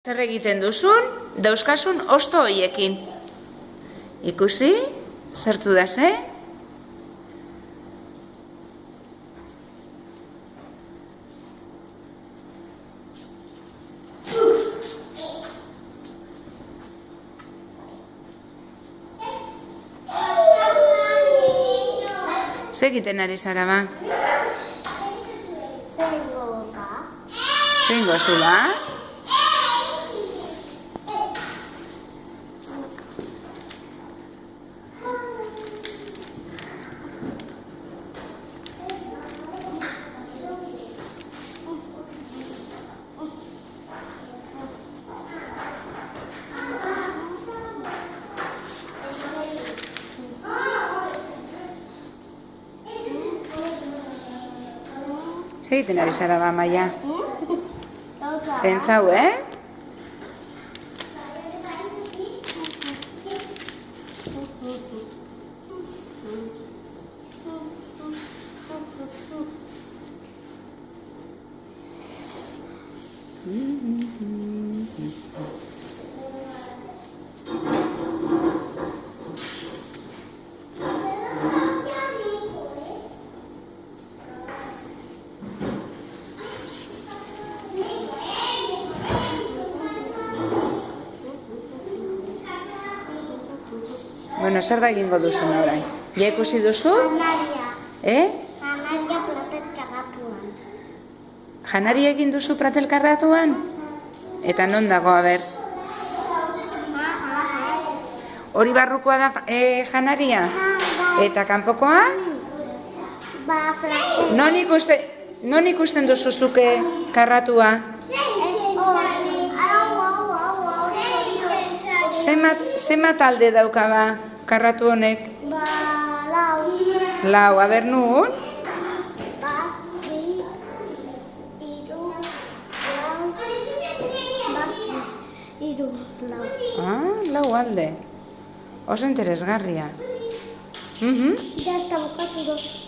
Zer egiten duzun, dauzkasun hosto horiekin. Ikusi, zertu da ze? Zer egiten ari zara ba? Zein gozu ba? Zer egiten ari zara ba, Maia? Pentsau, Bueno, zer da egingo duzu orain? Ja ikusi duzu? Janaria. Janaria plater karratuan. Janaria egin duzu pratel karratuan? Eta non dago, a ber? Hori barrukoa da janaria? Eta kanpokoa? Non ikusten duzu zuke karratua? Zenbat alde dauka ba karratu honek? Lau, a ber nun? Lau alde. Oso interesgarria. Ya está bukatu dut.